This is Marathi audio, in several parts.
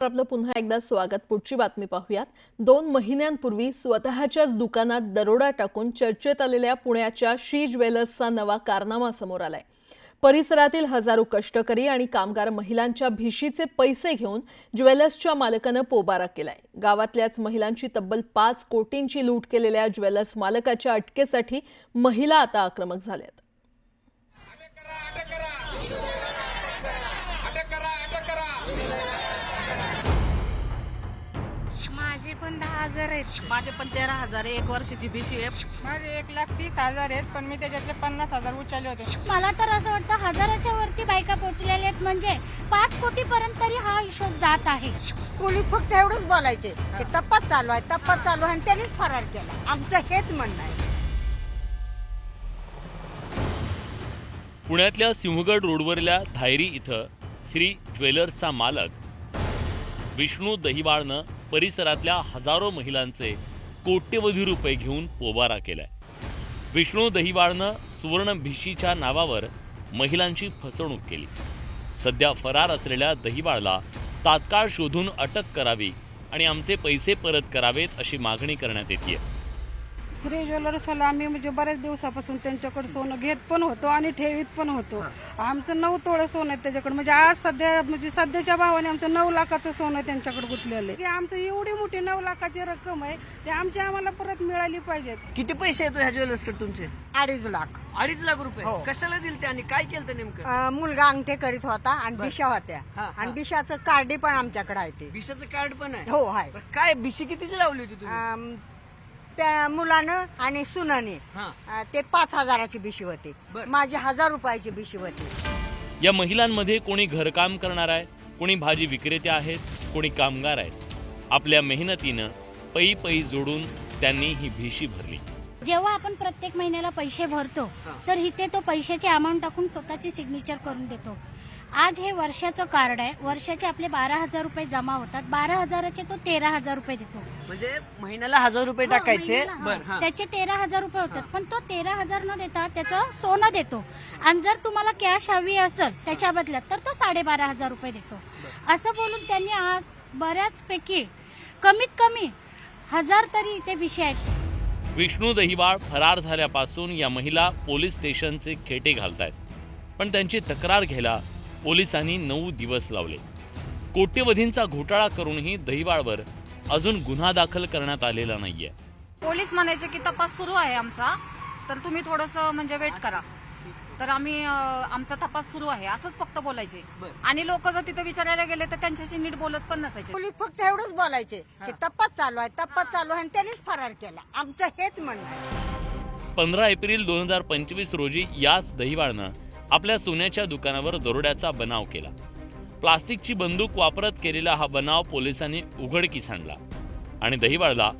आपलं पुन्हा एकदा स्वागत। पुढची बातमी पाहूयात। 2 महिन्यांपूर्वी स्वतःच्याच दुकानात दरोडा टाकून चर्चेत आलेल्या पुण्याच्या श्री ज्वेलर्सचा नवा कारनामा समोर आलाय। परिसरातील हजारो कष्टकरी आणि कामगार महिलांच्या भिशीचे पैसे घेऊन ज्वेलर्सच्या मालकानं पोबारा केलाय। गावातल्याच महिलांची तब्बल 5 कोटींची लूट केलेल्या ज्वेलर्स मालकाच्या अटकेसाठी महिला आता आक्रमक झाल्यात। माझे पण 10,000 आहेत। माझे पण 13,000 आहे। 1 वर्षाची भिशी आहे। माझे 1,30,000 आहेत, पण मी त्याच्यातले 50,000 उचलले होते। मला तर असं वाटतं हजाराच्या वरती बायका पोहोचलेल्या आहेत, म्हणजे 5 कोटी पर्यंत तरी हा हिशोब जात आहे। पोलीस फक्त एवढंच बोलायचे की तपास चालू आहे आणि त्यांनीच फरार केला। आमचं हेच म्हणणं आहे। पुण्यातल्या सिंहगड रोडवरल्या धायरी इथं श्री ज्वेलर्सचा मालक विष्णू दहिवाळनं परिसरातल्या हजारो महिलांचे कोट्यवधी रुपये घेऊन पोबारा केलाय। विष्णू दहिवाळनं सुवर्ण भिशीच्या नावावर महिलांची फसवणूक केली। सध्या फरार असलेल्या दहिवाळला तात्काळ शोधून अटक करावी आणि आमचे पैसे परत करावेत अशी मागणी करण्यात येते। श्री ज्वेलर्सवाला आम्ही म्हणजे बऱ्याच दिवसापासून त्यांच्याकडे सोनं घेत पण होतो आणि ठेवीत पण होतो। आमचं 9 तोळे सोनं आहे त्याच्याकडे, म्हणजे आज सध्याच्या भावाने आमचं 9 लाखाचं सोनं त्यांच्याकडे गुंतलेलं आहे। आमचं एवढी मोठी 9 लाखाची रक्कम आहे, ते आम्हाला परत मिळाली पाहिजे। किती पैसे येतो ह्या ज्वेलर्सकडे तुमचे? 2.5 लाख। 2.5 लाख रुपये हो। कशाला दिले आणि काय केलं ते नेमकं? मुलगा अंगठे करीत होता आणि बिशा होत्या आणि बिशाचं कार्डी पण आमच्याकडे आहे। ते भिशाचं कार्ड पण आहे? हो आहे। बरं, काय भिशी कितीची लावली होती तुम्ही? त्या मुलानं आणि सुनाने ते 5,000ची भिशी होती, माझी 1,000 रुपयाची भिशी होती। या महिलांमध्ये कोणी घरकाम करणार आहे, कोणी भाजी विक्रेते आहेत, कोणी कामगार आहेत। आपल्या मेहनतीनं पै जोडून त्यांनी ही भिशी भरली। जेव्हा आपण प्रत्येक महिन्याला पैसे भरतो तर इथे तो पैशाची अमाउंट टाकून स्वतःची सिग्नेचर करून देतो। आज हे वर्षाचं कार्ड आहे, वर्षाचे आपले 12,000 रुपये जमा होतात, 12,000चे तो 13,000 रुपये देतो। म्हणजे महिन्याला 1,000 रुपये टाकायचे, त्याचे 13,000 रुपये होतात, पण तो 13,000 न देता त्याचं सोनं देतो। आणि जर तुम्हाला कॅश हवी असेल त्याच्या बदल्यात तर तो 12,500 रुपये देतो। असं बोलून त्यांनी आज बऱ्याचपैकी कमीत कमी 1,000 तरी इथे विषय आहेत। विष्णू दहिवाळ फरार झाल्यापासून या महिला पोलीस स्टेशनचे खेटे घालतायत, पण त्यांची तक्रार घ्यायला पोलिसांनी 9 दिवस लावले। कोट्यवधींचा घोटाळा करूनही दहिवाळवर अजून गुन्हा दाखल करण्यात आलेला नाहीये। पोलीस म्हणायचे की तपास सुरू आहे आमचा, तर तुम्ही थोडंसं म्हणजे वेट करा, तर आम्ही आमचा तपास सुरू आहे असंच फक्त बोलायचे। आणि लोक जर तिथे विचारायला गेले तर त्यांच्याशी नीट बोलत पण नसायचे। पोलीस फक्त एवढंच बोलायचे की तपास चालू आहे आणि त्यांनीच फरार केला। आमचं हेच म्हणणं आहे। 15 एप्रिल 2025 रोजी याच दहिवाळनं आपल्या सोन्याच्या दुकानावर दरोड्याचा बनाव केला। प्लास्टिकची बंदूक वापरत केलेला हा बनाव पोलिसांनी उघडकीस आणला आणि दहिवाळला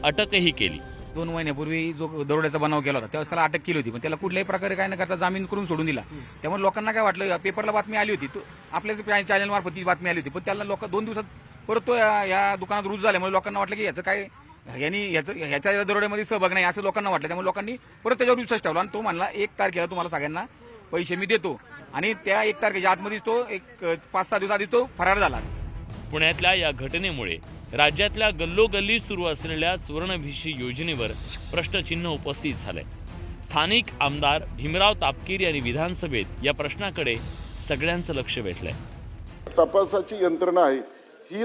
अटकही केली। 2 महिन्यापूर्वी जो दरोड्याचा बनाव केला होता त्यावेळेस त्याला अटक केली होती, पण त्याला कुठल्याही प्रकारे काय न करता जामीन करून सोडून दिला। त्यामुळे लोकांना काय वाटलं, पेपरला बातमी आली होती, आपल्याच चॅनल मार्फत ती बातमी आली होती, पण त्याला लोक 2 दिवसात परत तो या दुकानात रुजू झाल्यामुळे लोकांना वाटलं की याचं काय ह्याच्या दरोड्यामध्ये सहभाग नाही असं लोकांना वाटलं। त्यामुळे लोकांनी परत त्याच्यावर विश्वास ठेवला आणि तो म्हणला 1 तारखेला तुम्हाला सगळ्यांना पैसे मी देतो, आणि त्या 1 तारखेच्या आतमध्येच तो 5-6 दिवस आधी तो फरार झाला। पुण्यातल्या या घटनेमुळे राज्यातल्या गल्लोगल्ली सुरू असलेल्या सुवर्णभिशी योजनेवर प्रश्नचिन्ह उपस्थित झालंय। स्थानिक आमदार भीमराव तापकीर यांनी विधानसभेत या प्रश्नाकडे सगळ्यांचं लक्ष वेधलंय। तपासाची यंत्रणा आहे, ही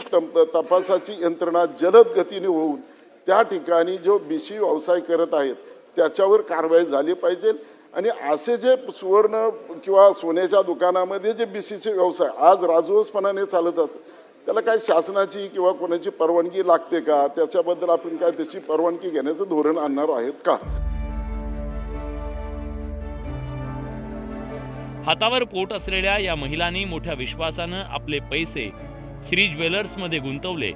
तपासाची यंत्रणा जलद गतीने होऊन त्या ठिकाणी जो भिशी व्यवसाय करत आहेत त्याच्यावर कारवाई झाली पाहिजे। आणि असे जे सुवर्ण किंवा सोन्याच्या दुकानामध्ये जे भिशीचे व्यवसाय आज राजरोसपणाने चालत असतात त्याला काय शासनाची किंवा कोणाची परवानगी लागते का? त्याच्याबद्दल आपण काय त्याची परवानगी घेण्याचं धोरण आणणार आहेत का? हातावर पोट असलेल्या या महिलांनी मोठ्या विश्वासानं आपले पैसे श्री ज्वेलर्समध्ये गुंतवले।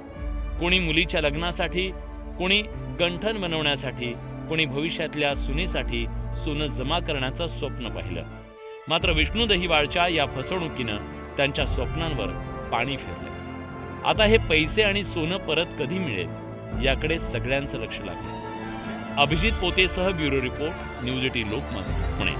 कोणी मुलीच्या लग्नासाठी, कोणी गंठण बनवण्यासाठी, कोणी भविष्यातल्या सुनेसाठी सोनं जमा करण्याचं स्वप्न पाहिलं। मात्र विष्णू दहिवाळच्या या फसवणुकीनं त्यांच्या स्वप्नांवर पाणी फिरलं। आता हे पैसे आणि सोनं परत कधी मिळेल याकडे सगळ्यांचं लक्ष लागलं। अभिजित पोतेसह bureau report, news 18 Lokmat, Pune.